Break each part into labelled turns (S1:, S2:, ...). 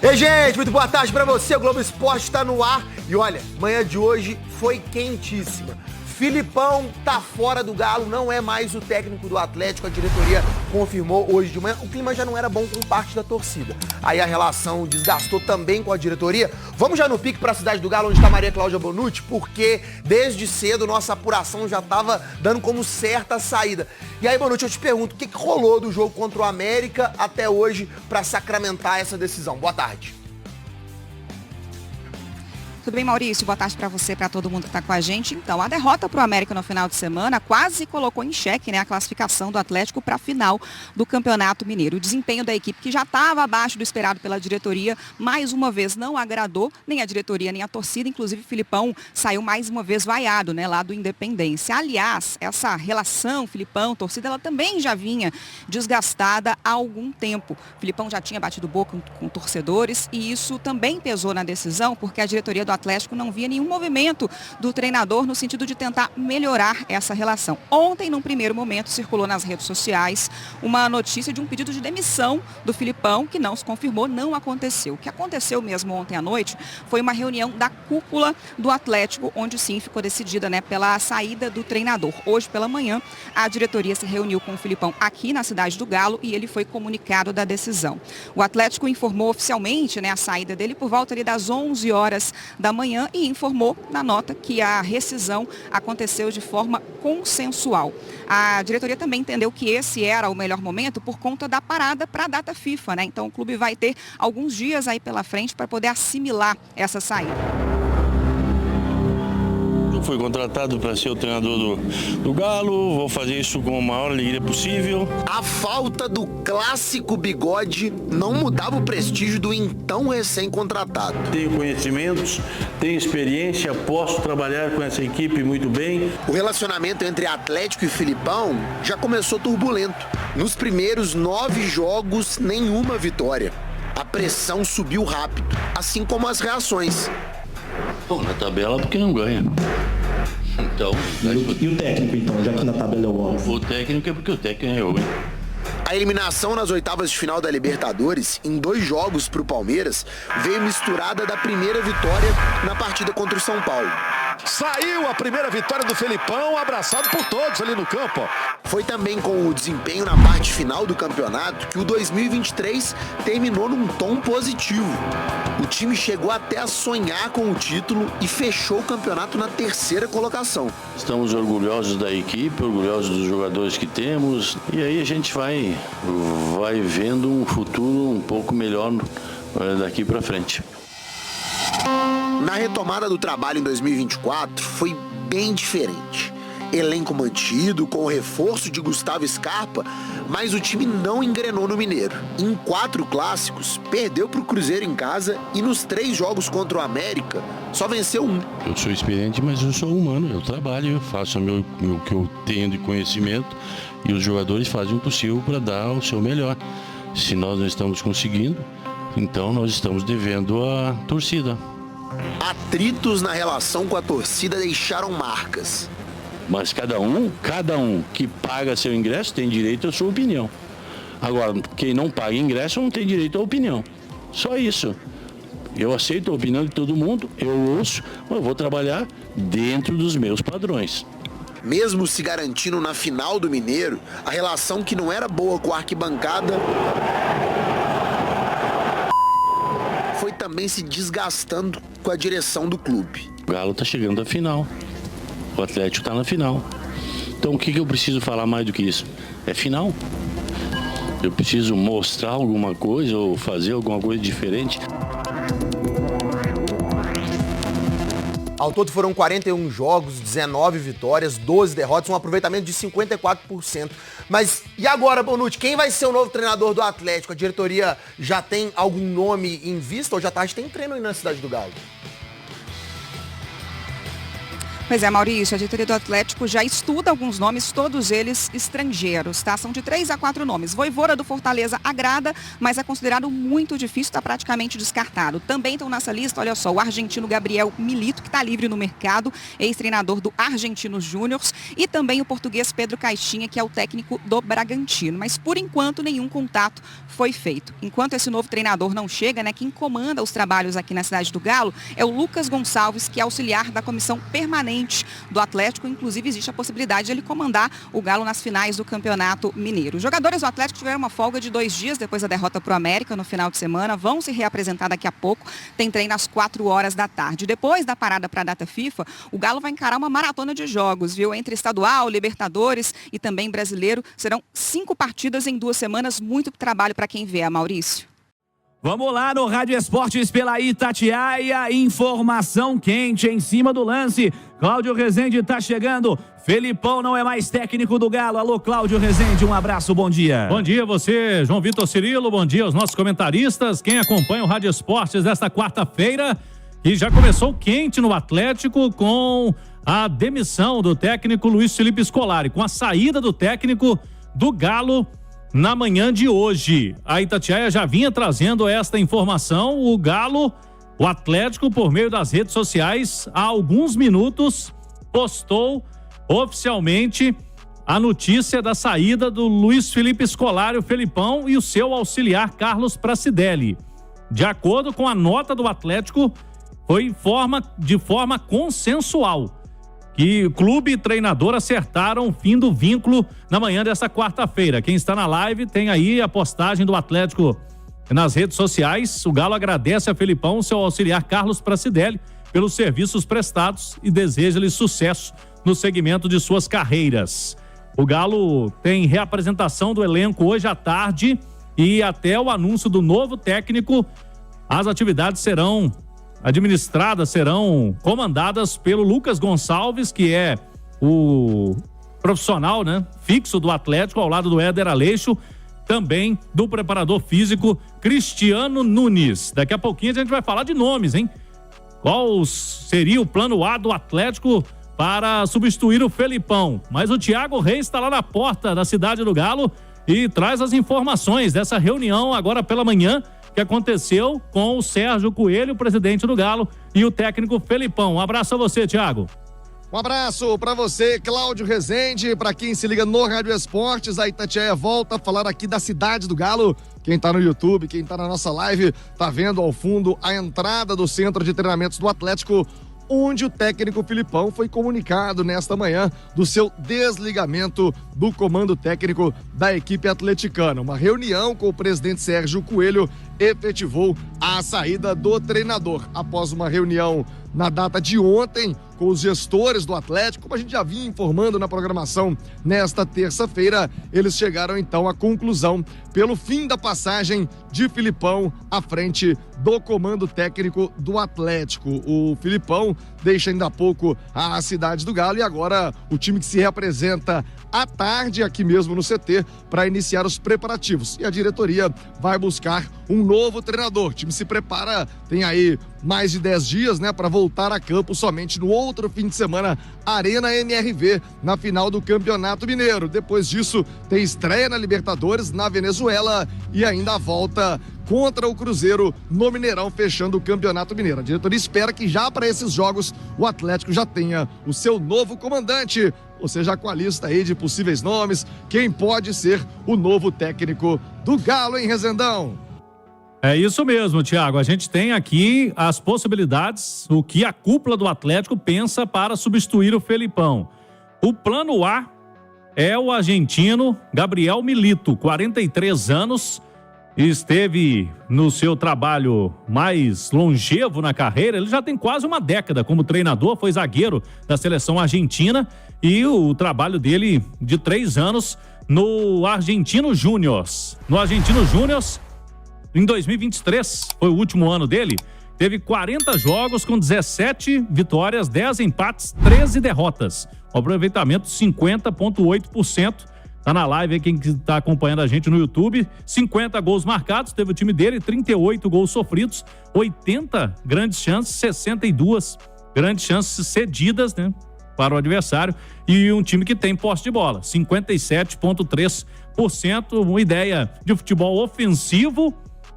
S1: Ei, gente, muito boa tarde pra você. O Globo Esporte está no ar. E olha, manhã de hoje foi quentíssima. Filipão tá fora do Galo, não é mais o técnico do Atlético. A diretoria confirmou hoje de manhã. O clima já não era bom com parte da torcida. Aí a relação desgastou também com a diretoria. Vamos já no pique pra cidade do Galo, onde está Maria Cláudia Bonucci, porque desde cedo nossa apuração já tava dando como certa a saída. E aí, Bonucci, eu te pergunto, o que rolou do jogo contra o América até hoje pra sacramentar essa decisão? Boa tarde.
S2: Tudo bem, Maurício? Boa tarde para você, para todo mundo que está com a gente. Então, a derrota para o América no final de semana quase colocou em xeque, a classificação do Atlético para a final do Campeonato Mineiro. O desempenho da equipe, que já estava abaixo do esperado pela diretoria, mais uma vez não agradou nem a diretoria nem a torcida. Inclusive, o Filipão saiu mais uma vez vaiado, lá do Independência. Aliás, essa relação Filipão-torcida, ela também já vinha desgastada há algum tempo. O Filipão já tinha batido boca com torcedores e isso também pesou na decisão, porque a diretoria do Atlético não via nenhum movimento do treinador no sentido de tentar melhorar essa relação. Ontem, num primeiro momento, circulou nas redes sociais uma notícia de um pedido de demissão do Filipão, que não se confirmou, não aconteceu. O que aconteceu mesmo ontem à noite foi uma reunião da cúpula do Atlético, onde sim ficou decidida pela saída do treinador. Hoje pela manhã, a diretoria se reuniu com o Filipão aqui na cidade do Galo e ele foi comunicado da decisão. O Atlético informou oficialmente a saída dele por volta ali das 11 horas da manhã e informou na nota que a rescisão aconteceu de forma consensual. A diretoria também entendeu que esse era o melhor momento por conta da parada para a data FIFA, Então o clube vai ter alguns dias aí pela frente para poder assimilar essa saída.
S3: Fui contratado para ser o treinador do Galo, vou fazer isso com a maior alegria possível.
S1: A falta do clássico bigode não mudava o prestígio do então recém-contratado.
S3: Tenho conhecimentos, tenho experiência, posso trabalhar com essa equipe muito bem.
S1: O relacionamento entre Atlético e Filipão já começou turbulento. Nos primeiros 9 jogos, nenhuma vitória. A pressão subiu rápido, assim como as reações.
S3: Bom, na tabela porque não ganha. Então,
S4: e o técnico, então, já que na tabela é o óbvio?
S3: O técnico é porque o técnico é eu, hein?
S1: A eliminação nas oitavas de final da Libertadores, em 2 jogos para o Palmeiras, veio misturada da primeira vitória na partida contra o São Paulo.
S5: Saiu a primeira vitória do Felipão, abraçado por todos ali no campo.
S1: Foi também com o desempenho na parte final do campeonato que o 2023 terminou num tom positivo. O time chegou até a sonhar com o título e fechou o campeonato na 3ª colocação.
S3: Estamos orgulhosos da equipe, orgulhosos dos jogadores que temos. E aí a gente vai vendo um futuro um pouco melhor daqui para frente.
S1: Na retomada do trabalho em 2024, foi bem diferente. Elenco mantido, com o reforço de Gustavo Scarpa, mas o time não engrenou no Mineiro. Em 4 clássicos, perdeu para o Cruzeiro em casa e nos 3 jogos contra o América, só venceu 1.
S3: Eu sou experiente, mas eu sou humano, eu trabalho, eu faço o que eu tenho de conhecimento e os jogadores fazem o possível para dar o seu melhor. Se nós não estamos conseguindo, então nós estamos devendo à torcida.
S1: Atritos na relação com a torcida deixaram marcas.
S3: Mas cada um que paga seu ingresso tem direito à sua opinião. Agora, quem não paga ingresso não tem direito à opinião. Só isso. Eu aceito a opinião de todo mundo, eu ouço, mas eu vou trabalhar dentro dos meus padrões.
S1: Mesmo se garantindo na final do Mineiro, a relação que não era boa com a arquibancada foi também se desgastando com a direção do clube.
S3: O Galo está chegando à final. O Atlético está na final. Então o que eu preciso falar mais do que isso? É final. Eu preciso mostrar alguma coisa ou fazer alguma coisa diferente.
S1: Ao todo foram 41 jogos, 19 vitórias, 12 derrotas, um aproveitamento de 54%. Mas e agora, Bonucci, quem vai ser o novo treinador do Atlético? A diretoria já tem algum nome em vista? Hoje à tarde tem treino aí na cidade do Galo.
S2: Pois é, Maurício, a diretoria do Atlético já estuda alguns nomes, todos eles estrangeiros, tá? São de 3 a 4 nomes. Vojvoda do Fortaleza agrada, mas é considerado muito difícil, está praticamente descartado. Também estão nessa lista, olha só, o argentino Gabriel Milito, que está livre no mercado, ex-treinador do Argentinos Júniors, e também o português Pedro Caixinha, que é o técnico do Bragantino. Mas, por enquanto, nenhum contato foi feito. Enquanto esse novo treinador não chega, né, quem comanda os trabalhos aqui na cidade do Galo é o Lucas Gonçalves, que é auxiliar da comissão permanente do Atlético. Inclusive, existe a possibilidade de ele comandar o Galo nas finais do Campeonato Mineiro. Os jogadores do Atlético tiveram uma folga de 2 dias depois da derrota para o América no final de semana. Vão se reapresentar daqui a pouco. Tem treino às 4 horas da tarde. Depois da parada para a data FIFA, o Galo vai encarar uma maratona de jogos, viu? Entre estadual, Libertadores e também brasileiro. Serão 5 partidas em 2 semanas. Muito trabalho para quem vê, Maurício.
S6: Vamos lá no Rádio Esportes pela Itatiaia, informação quente em cima do lance. Cláudio Rezende está chegando. Felipão não é mais técnico do Galo. Alô, Cláudio Rezende, um abraço, bom dia.
S7: Bom dia a você, João Vitor Cirilo, bom dia aos nossos comentaristas. Quem acompanha o Rádio Esportes desta quarta-feira, que já começou quente no Atlético com a demissão do técnico Luiz Felipe Scolari, com a saída do técnico do Galo na manhã de hoje. A Itatiaia já vinha trazendo esta informação. O Galo, o Atlético, por meio das redes sociais, há alguns minutos, postou oficialmente a notícia da saída do Luiz Felipe Scolari, o Felipão, e o seu auxiliar Carlos Pracidelli. De acordo com a nota do Atlético, foi de forma consensual que clube e treinador acertaram o fim do vínculo na manhã dessa quarta-feira. Quem está na live tem aí a postagem do Atlético nas redes sociais. O Galo agradece a Felipão, seu auxiliar Carlos Pracidelli, pelos serviços prestados e deseja-lhe sucesso no segmento de suas carreiras. O Galo tem reapresentação do elenco hoje à tarde e até o anúncio do novo técnico, as atividades serão comandadas pelo Lucas Gonçalves, que é o profissional, né, fixo do Atlético, ao lado do Éder Aleixo, também do preparador físico Cristiano Nunes. Daqui a pouquinho a gente vai falar de nomes, hein? Qual seria o plano A do Atlético para substituir o Felipão? Mas o Thiago Reis está lá na porta da cidade do Galo e traz as informações dessa reunião agora pela manhã, que aconteceu com o Sérgio Coelho, presidente do Galo, e o técnico Felipão. Um abraço a você, Thiago.
S5: Um abraço para você, Cláudio Rezende. Para quem se liga no Rádio Esportes, a Itatiaia volta a falar aqui da cidade do Galo. Quem tá no YouTube, quem tá na nossa live, tá vendo ao fundo a entrada do centro de treinamentos do Atlético, onde o técnico Felipão foi comunicado nesta manhã do seu desligamento do comando técnico da equipe atleticana. Uma reunião com o presidente Sérgio Coelho efetivou a saída do treinador. Após uma reunião na data de ontem com os gestores do Atlético, como a gente já vinha informando na programação nesta terça-feira, eles chegaram então à conclusão pelo fim da passagem de Felipão à frente do comando técnico do Atlético. O Felipão deixa ainda há pouco a cidade do Galo e agora o time que se representa à tarde aqui mesmo no CT para iniciar os preparativos. E a diretoria vai buscar um novo treinador. O time se prepara, tem aí mais de 10 dias, né, para voltar a campo somente no outro fim de semana, Arena MRV, na final do Campeonato Mineiro. Depois disso, tem estreia na Libertadores, na Venezuela e ainda a volta contra o Cruzeiro no Mineirão, fechando o Campeonato Mineiro. A diretoria espera que já para esses jogos o Atlético já tenha o seu novo comandante, ou seja, com a lista aí de possíveis nomes, quem pode ser o novo técnico do Galo, hein, Rezendão?
S7: É isso mesmo, Thiago. A gente tem aqui as possibilidades, o que a cúpula do Atlético pensa para substituir o Felipão. O plano A é o argentino Gabriel Milito, 43 anos, esteve no seu trabalho mais longevo na carreira. Ele já tem quase uma década como treinador, foi zagueiro da seleção argentina e o trabalho dele de 3 anos no Argentinos Júniors. No Argentinos Júniors, em 2023, foi o último ano dele, teve 40 jogos com 17 vitórias, 10 empates, 13 derrotas. O aproveitamento 50,8%. Tá na live aí quem tá acompanhando a gente no YouTube. 50 gols marcados, teve o time dele, 38 gols sofridos, 80 grandes chances, 62 grandes chances cedidas, né? para o adversário e um time que tem posse de bola, 57,3%, uma ideia de futebol ofensivo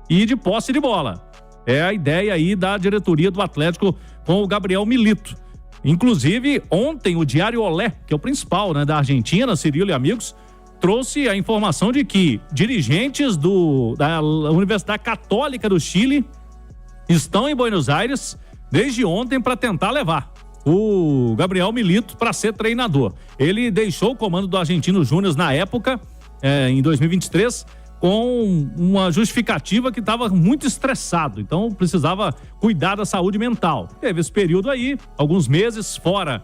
S7: e de posse de bola. É a ideia aí da diretoria do Atlético com o Gabriel Milito. Inclusive, ontem o Diário Olé, que é o principal, né, da Argentina, Cirilo e amigos, trouxe a informação de que dirigentes da Universidade Católica do Chile estão em Buenos Aires desde ontem para tentar levar o Gabriel Milito para ser treinador. Ele deixou o comando do Argentinos Júnior na época, em 2023, com uma justificativa que estava muito estressado, então precisava cuidar da saúde mental. Teve esse período aí, alguns meses fora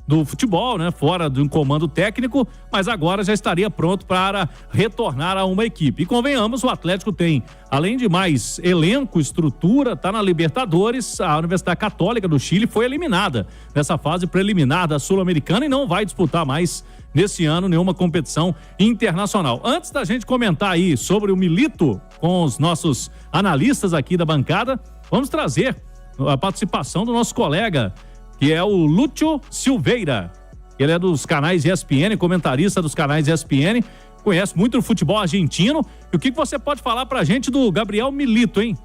S7: do futebol, né? Fora de um comando técnico, mas agora já estaria pronto para retornar a uma equipe. E convenhamos, o Atlético tem, além de mais elenco, estrutura, tá na Libertadores. A Universidade Católica do Chile foi eliminada nessa fase preliminar da Sul-Americana e não vai disputar mais nesse ano nenhuma competição internacional. Antes da gente comentar aí sobre o Milito com os nossos analistas aqui da bancada, vamos trazer a participação do nosso colega, que é o Lúcio Silveira. Ele é dos canais ESPN, comentarista dos canais ESPN, conhece muito o futebol argentino. E o que você pode falar pra gente do Gabriel Milito, hein?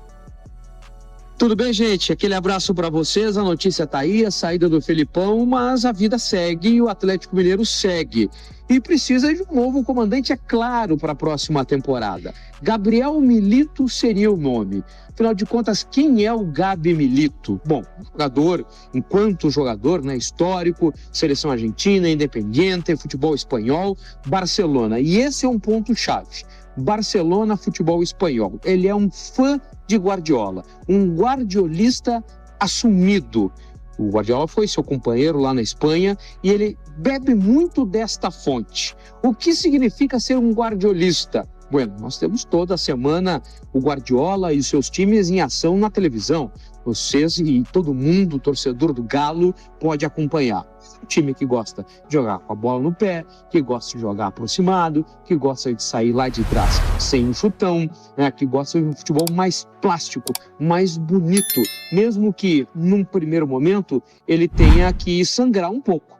S8: Tudo bem, gente? Aquele abraço para vocês. A notícia tá aí, a saída do Felipão, mas a vida segue e o Atlético Mineiro segue. E precisa de um novo comandante, é claro, para a próxima temporada. Gabriel Milito seria o nome. Afinal de contas, quem é o Gabi Milito? Bom, jogador, enquanto jogador, né, histórico, seleção argentina, Independiente, futebol espanhol, Barcelona. E esse é um ponto-chave. Barcelona, futebol espanhol. Ele é um fã de Guardiola, um guardiolista assumido. O Guardiola foi seu companheiro lá na Espanha e ele bebe muito desta fonte. O que significa ser um guardiolista? Bueno, nós temos toda semana o Guardiola e os seus times em ação na televisão. Vocês e todo mundo, torcedor do Galo, pode acompanhar. Um time que gosta de jogar com a bola no pé, que gosta de jogar aproximado, que gosta de sair lá de trás sem um chutão, né? Que gosta de um futebol mais plástico, mais bonito, mesmo que num primeiro momento ele tenha que sangrar um pouco,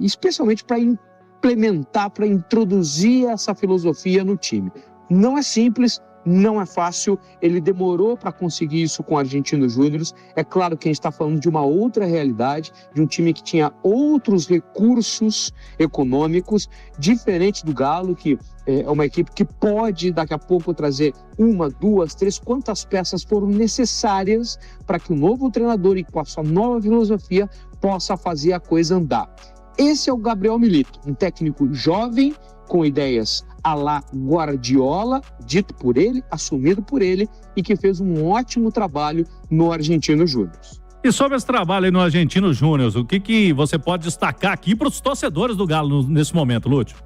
S8: especialmente para implementar, para introduzir essa filosofia no time. Não é simples, não é fácil, ele demorou para conseguir isso com o Argentinos Júnior. É claro que a gente está falando de uma outra realidade, de um time que tinha outros recursos econômicos, diferente do Galo, que é uma equipe que pode daqui a pouco trazer 1, 2, 3, quantas peças foram necessárias para que o novo treinador e com a sua nova filosofia possa fazer a coisa andar. Esse é o Gabriel Milito, um técnico jovem, com ideias à la Guardiola, dito por ele, assumido por ele, e que fez um ótimo trabalho no Argentinos Júnior.
S7: E sobre esse trabalho aí no Argentinos Júnior, o que você pode destacar aqui para os torcedores do Galo nesse momento, Lúcio?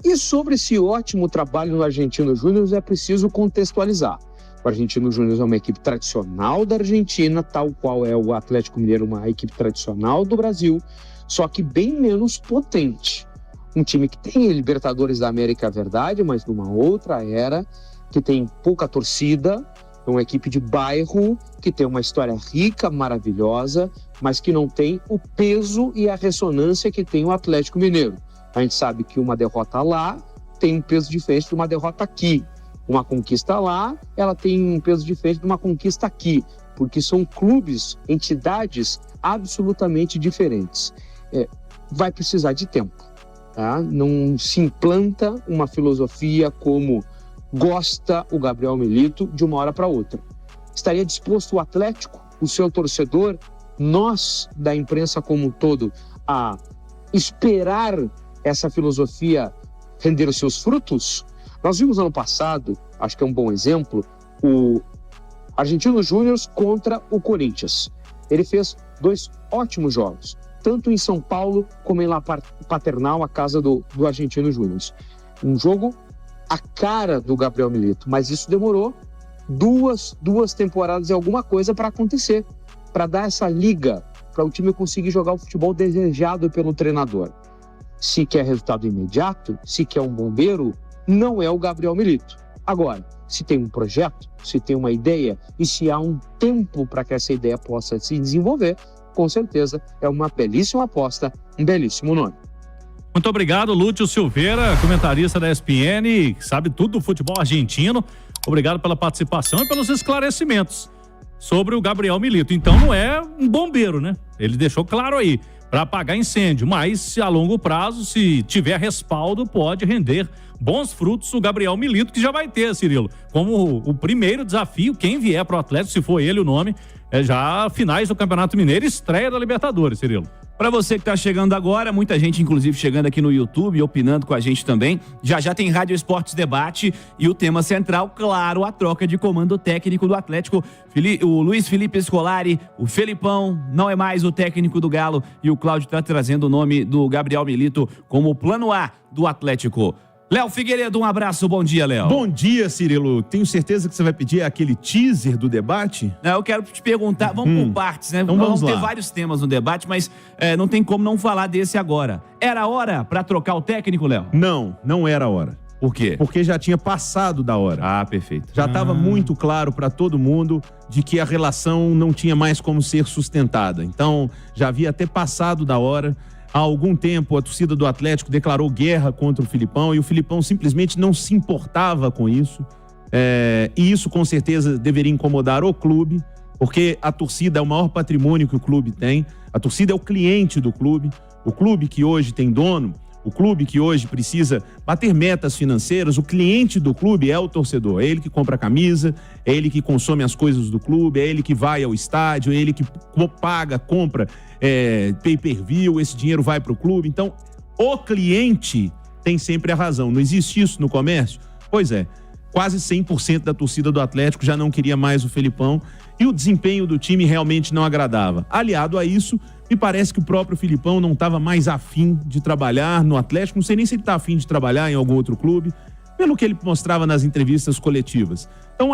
S8: E sobre esse ótimo trabalho no Argentinos Júnior é preciso contextualizar. O Argentinos Júnior é uma equipe tradicional da Argentina, tal qual é o Atlético Mineiro, uma equipe tradicional do Brasil, só que bem menos potente. Um time que tem Libertadores da América, é verdade, mas numa outra era, que tem pouca torcida, é uma equipe de bairro, que tem uma história rica, maravilhosa, mas que não tem o peso e a ressonância que tem o Atlético Mineiro. A gente sabe que uma derrota lá tem um peso diferente de uma derrota aqui. Uma conquista lá, ela tem um peso diferente de uma conquista aqui, porque são clubes, entidades absolutamente diferentes. Vai precisar de tempo. Tá? Não se implanta uma filosofia como gosta o Gabriel Milito de uma hora para outra. Estaria disposto o Atlético, o seu torcedor, nós da imprensa como um todo, a esperar essa filosofia render os seus frutos? Nós vimos ano passado, acho que é um bom exemplo, o Argentinos Júnior contra o Corinthians. Ele fez 2 ótimos jogos, tanto em São Paulo como em La Paternal, a casa do Argentinos Júnior. Um jogo a cara do Gabriel Milito, mas isso demorou duas temporadas e alguma coisa para acontecer, para dar essa liga, para o time conseguir jogar o futebol desejado pelo treinador. Se quer resultado imediato, se quer um bombeiro, não é o Gabriel Milito. Agora, se tem um projeto, se tem uma ideia e se há um tempo para que essa ideia possa se desenvolver, com certeza é uma belíssima aposta, um belíssimo nome.
S7: Muito obrigado, Lúcio Silveira, comentarista da ESPN, que sabe tudo do futebol argentino. Obrigado pela participação e pelos esclarecimentos sobre o Gabriel Milito. Então não é um bombeiro, né? Ele deixou claro aí, para apagar incêndio, mas a longo prazo, se tiver respaldo, pode render bons frutos o Gabriel Milito, que já vai ter, Cirilo, como o primeiro desafio, quem vier pro Atlético, se for ele o nome, é já finais do Campeonato Mineiro, estreia da Libertadores, Cirilo.
S6: Para você que tá chegando agora, muita gente inclusive chegando aqui no YouTube, opinando com a gente também. Já tem Rádio Esportes Debate e o tema central, claro, a troca de comando técnico do Atlético. O Luiz Felipe Scolari, o Felipão não é mais o técnico do Galo e o Cláudio tá trazendo o nome do Gabriel Milito como plano A do Atlético. Léo Figueiredo, um abraço, bom dia, Léo.
S9: Bom dia, Cirilo. Tenho certeza que você vai pedir aquele teaser do debate?
S6: Não, eu quero te perguntar, vamos por partes, né?
S9: Então vamos
S6: ter
S9: lá.
S6: vários temas no debate, mas não tem como não falar desse agora. Era hora pra trocar o técnico, Léo?
S9: Não era a hora.
S6: Por quê?
S9: Porque já tinha passado da hora.
S6: Ah, perfeito.
S9: Já estava muito claro para todo mundo de que a relação não tinha mais como ser sustentada. Então, já havia até passado da hora. Há algum tempo, a torcida do Atlético declarou guerra contra o Filipão e o Filipão simplesmente não se importava com isso. E isso, com certeza, deveria incomodar o clube, porque a torcida é o maior patrimônio que o clube tem. A torcida é o cliente do clube. O clube que hoje tem dono, o clube que hoje precisa bater metas financeiras, o cliente do clube é o torcedor. É ele que compra a camisa, é ele que consome as coisas do clube, é ele que vai ao estádio, é ele que paga, compra pay-per-view, esse dinheiro vai para o clube. Então, o cliente tem sempre a razão. Não existe isso no comércio? Pois é, quase 100% da torcida do Atlético já não queria mais o Felipão e o desempenho do time realmente não agradava. Aliado a isso, me parece que o próprio Filipão não estava mais afim de trabalhar no Atlético, não sei nem se ele está afim de trabalhar em algum outro clube, pelo que ele mostrava nas entrevistas coletivas. Então,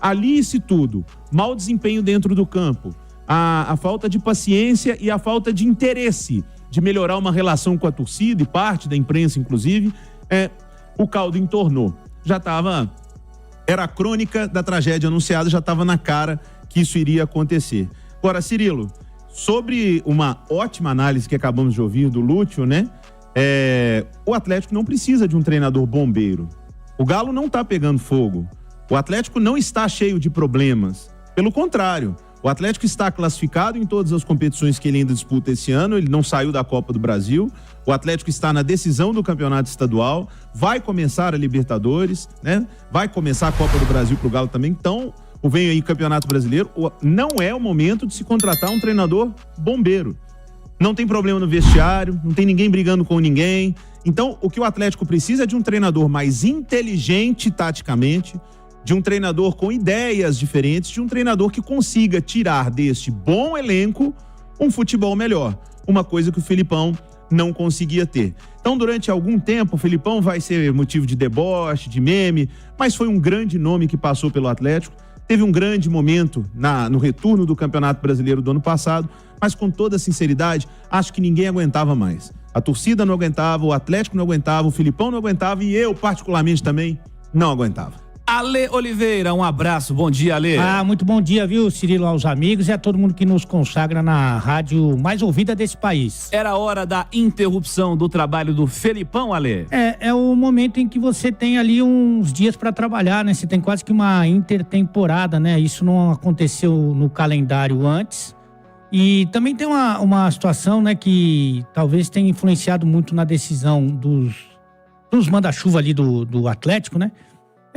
S9: ali-se tudo, mau desempenho dentro do campo, a falta de paciência e a falta de interesse de melhorar uma relação com a torcida e parte da imprensa, inclusive, o caldo entornou. Já estava... Era a crônica da tragédia anunciada, já estava na cara que isso iria acontecer. Agora, Cirilo, sobre uma ótima análise que acabamos de ouvir do Lúcio, né? O Atlético não precisa de um treinador bombeiro. O Galo não está pegando fogo. O Atlético não está cheio de problemas. Pelo contrário, o Atlético está classificado em todas as competições que ele ainda disputa esse ano, ele não saiu da Copa do Brasil, o Atlético está na decisão do campeonato estadual, vai começar a Libertadores, né? Vai começar a Copa do Brasil pro Galo também, então vem aí o Campeonato Brasileiro, não é o momento de se contratar um treinador bombeiro. Não tem problema no vestiário, não tem ninguém brigando com ninguém, então o que o Atlético precisa é de um treinador mais inteligente taticamente, de um treinador com ideias diferentes, de um treinador que consiga tirar deste bom elenco um futebol melhor. Uma coisa que o Felipão não conseguia ter. Então, durante algum tempo, o Felipão vai ser motivo de deboche, de meme, mas foi um grande nome que passou pelo Atlético. Teve um grande momento no retorno do Campeonato Brasileiro do ano passado, mas com toda sinceridade, acho que ninguém aguentava mais. A torcida não aguentava, o Atlético não aguentava, o Felipão não aguentava e eu, particularmente, também não aguentava.
S6: Ale Oliveira, um abraço, bom dia, Ale.
S10: Muito bom dia, viu, Cirilo, aos amigos e a todo mundo que nos consagra na rádio mais ouvida desse país.
S6: Era hora da interrupção do trabalho do Felipão, Ale?
S10: É o momento em que você tem ali uns dias para trabalhar, né? Você tem quase que uma intertemporada, né? Isso não aconteceu no calendário antes. E também tem uma situação, né, que talvez tenha influenciado muito na decisão dos manda-chuva ali do Atlético, né?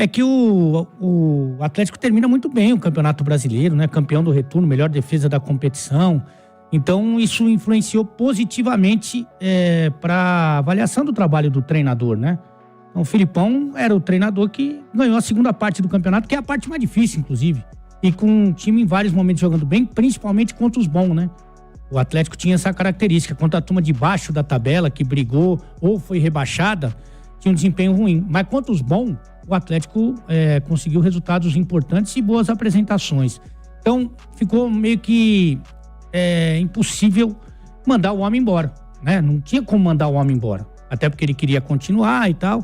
S10: É que o Atlético termina muito bem o Campeonato Brasileiro, né? Campeão do retorno, melhor defesa da competição. Então, isso influenciou positivamente para a avaliação do trabalho do treinador, né? Então, o Felipão era o treinador que ganhou a segunda parte do campeonato, que é a parte mais difícil, inclusive. E com o time em vários momentos jogando bem, principalmente contra os bons, né? O Atlético tinha essa característica. Contra a turma de baixo da tabela, que brigou ou foi rebaixada, tinha um desempenho ruim. Mas contra os bons, o Atlético conseguiu resultados importantes e boas apresentações. Então, ficou meio que impossível mandar o homem embora, né? Não tinha como mandar o homem embora, até porque ele queria continuar e tal.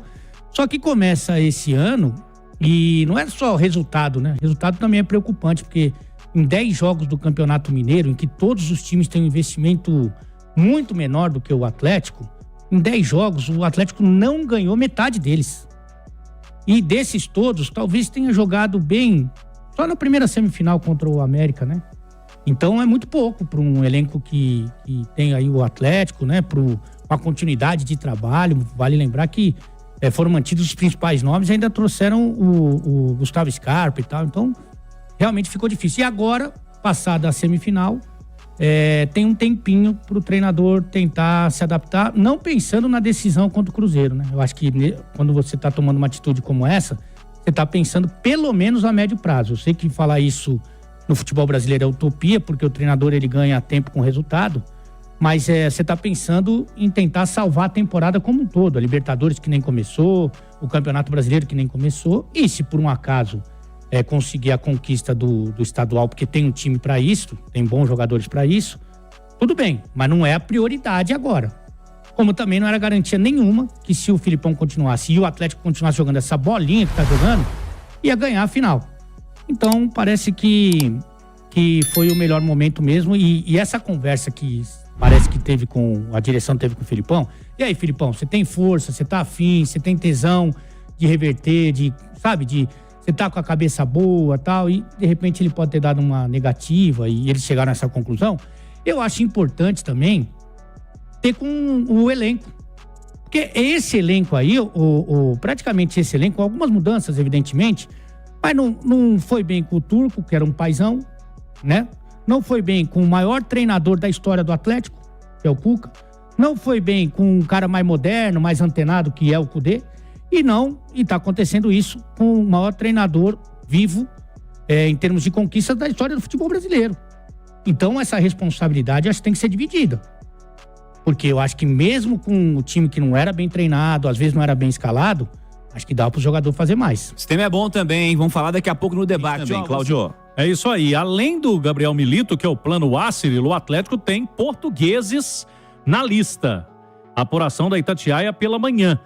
S10: Só que começa esse ano e não é só resultado, né? Resultado também é preocupante, porque em 10 jogos do Campeonato Mineiro, em que todos os times têm um investimento muito menor do que o Atlético, em 10 jogos o Atlético não ganhou metade deles. E desses todos, talvez tenha jogado bem só na primeira semifinal contra o América, né? Então é muito pouco para um elenco que tem aí o Atlético, né? Para uma continuidade de trabalho. Vale lembrar que foram mantidos os principais nomes e ainda trouxeram o Gustavo Scarpa e tal. Então, realmente ficou difícil. E agora, passada a semifinal, tem um tempinho para o treinador tentar se adaptar, não pensando na decisão contra o Cruzeiro, né? Eu acho que quando você está tomando uma atitude como essa, você está pensando pelo menos a médio prazo. Eu sei que falar isso no futebol brasileiro é utopia, porque o treinador ele ganha tempo com resultado, mas você está pensando em tentar salvar a temporada como um todo. A Libertadores que nem começou, o Campeonato Brasileiro que nem começou, e se por um acaso conseguir a conquista do estadual, porque tem um time para isso, tem bons jogadores para isso, tudo bem, mas não é a prioridade agora. Como também não era garantia nenhuma que se o Filipão continuasse e o Atlético continuasse jogando essa bolinha que tá jogando, ia ganhar a final. Então parece que foi o melhor momento mesmo, e essa conversa que parece que a direção teve com o Filipão. E aí, Filipão, você tem força, você tá afim, você tem tesão de reverter, você tá com a cabeça boa e tal, e de repente ele pode ter dado uma negativa e eles chegaram a essa conclusão. Eu acho importante também ter com o elenco. Porque esse elenco aí, praticamente esse elenco, algumas mudanças, evidentemente, mas não foi bem com o Turco, que era um paizão, né? Não foi bem com o maior treinador da história do Atlético, que é o Cuca. Não foi bem com um cara mais moderno, mais antenado, que é o Cudê. E tá acontecendo isso com o maior treinador vivo em termos de conquistas da história do futebol brasileiro. Então essa responsabilidade acho que tem que ser dividida. Porque eu acho que mesmo com o time que não era bem treinado, às vezes não era bem escalado, acho que dá pro jogador fazer mais.
S6: O sistema é bom também, hein? Vamos falar daqui a pouco no debate também, Cláudio.
S7: É isso aí. Além do Gabriel Milito, que é o plano A, Cirilo, o Atlético tem portugueses na lista. Apuração da Itatiaia pela manhã.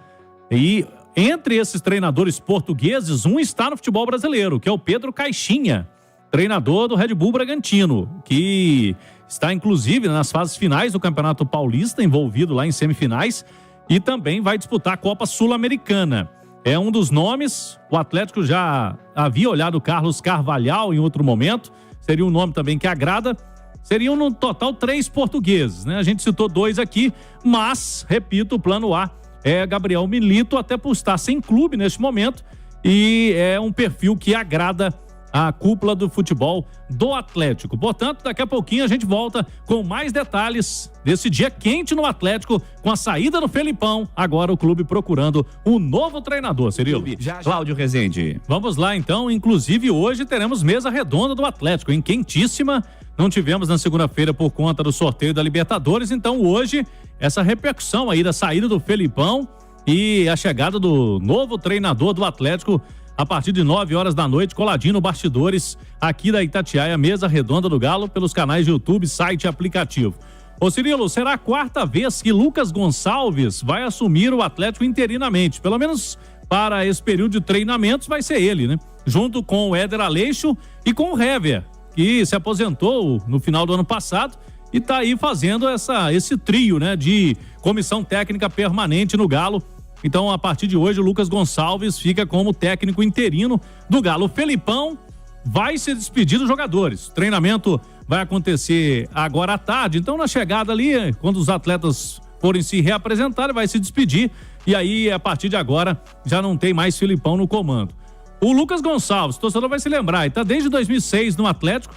S7: E entre esses treinadores portugueses, um está no futebol brasileiro, que é o Pedro Caixinha, treinador do Red Bull Bragantino, que está inclusive nas fases finais do Campeonato Paulista, envolvido lá em semifinais, e também vai disputar a Copa Sul-Americana. É um dos nomes. O Atlético já havia olhado o Carlos Carvalhal em outro momento, seria um nome também que agrada. Seriam no total 3 portugueses, né? A gente citou 2 aqui, mas, repito, o plano A é Gabriel Milito, até por estar sem clube neste momento, e é um perfil que agrada a cúpula do futebol do Atlético. Portanto, daqui a pouquinho a gente volta com mais detalhes desse dia quente no Atlético, com a saída do Felipão, agora o clube procurando um novo treinador, Cirilo.
S6: Cláudio Rezende.
S7: Vamos lá então, inclusive hoje teremos mesa redonda do Atlético, em quentíssima. Não tivemos na segunda-feira por conta do sorteio da Libertadores, então hoje essa repercussão aí da saída do Felipão e a chegada do novo treinador do Atlético a partir de 9 horas da noite, coladinho no Bastidores, aqui da Itatiaia, mesa redonda do Galo, pelos canais de YouTube, site e aplicativo. Ô Cirilo, será a 4ª vez que Lucas Gonçalves vai assumir o Atlético interinamente, pelo menos para esse período de treinamentos vai ser ele, né? Junto com o Éder Aleixo e com o Hever, que se aposentou no final do ano passado e tá aí fazendo esse trio, né, de comissão técnica permanente no Galo. Então, a partir de hoje, o Lucas Gonçalves fica como técnico interino do Galo. O Felipão vai se despedir dos jogadores. O treinamento vai acontecer agora à tarde. Então, na chegada ali, quando os atletas forem se reapresentar, ele vai se despedir. E aí, a partir de agora, já não tem mais Felipão no comando. O Lucas Gonçalves, o torcedor vai se lembrar, ele está desde 2006 no Atlético.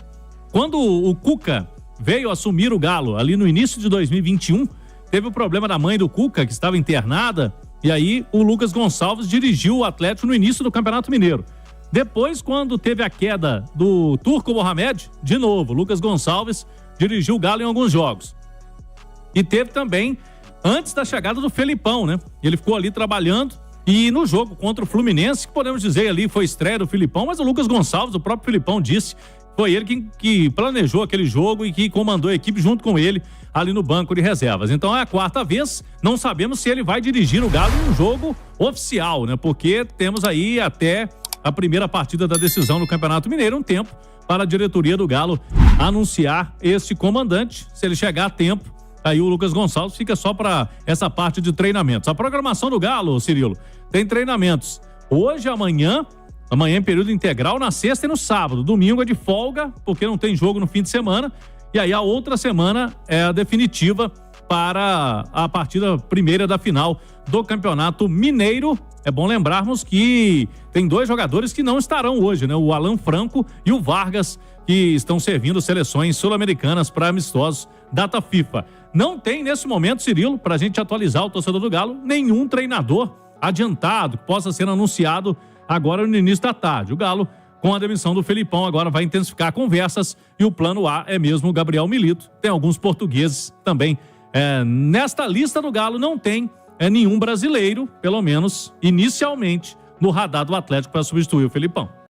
S7: Quando o Cuca veio assumir o Galo, ali no início de 2021, teve o problema da mãe do Cuca, que estava internada. E aí o Lucas Gonçalves dirigiu o Atlético no início do Campeonato Mineiro. Depois, quando teve a queda do Turco Mohamed, de novo, Lucas Gonçalves dirigiu o Galo em alguns jogos. E teve também, antes da chegada do Felipão, né? Ele ficou ali trabalhando e no jogo contra o Fluminense, que podemos dizer ali foi estreia do Felipão, mas o Lucas Gonçalves, o próprio Felipão disse, foi ele que planejou aquele jogo e que comandou a equipe junto com ele ali no banco de reservas. Então é a 4ª vez, não sabemos se ele vai dirigir o Galo em um jogo oficial, né? Porque temos aí até a primeira partida da decisão no Campeonato Mineiro. Um tempo para a diretoria do Galo anunciar este comandante. Se ele chegar a tempo, aí o Lucas Gonçalves fica só para essa parte de treinamentos. A programação do Galo, Cirilo, tem treinamentos hoje, amanhã em período integral, na sexta e no sábado. Domingo é de folga, porque não tem jogo no fim de semana. E aí a outra semana é a definitiva para a partida primeira da final do Campeonato Mineiro. É bom lembrarmos que tem 2 jogadores que não estarão hoje, né? O Alan Franco e o Vargas, que estão servindo seleções sul-americanas para amistosos data FIFA. Não tem nesse momento, Cirilo, para a gente atualizar o torcedor do Galo, nenhum treinador adiantado que possa ser anunciado agora no início da tarde. O Galo, com a demissão do Felipão, agora vai intensificar conversas e o plano A é mesmo o Gabriel Milito. Tem alguns portugueses também. Nesta lista do Galo não tem nenhum brasileiro, pelo menos inicialmente, no radar do Atlético para substituir o Felipão.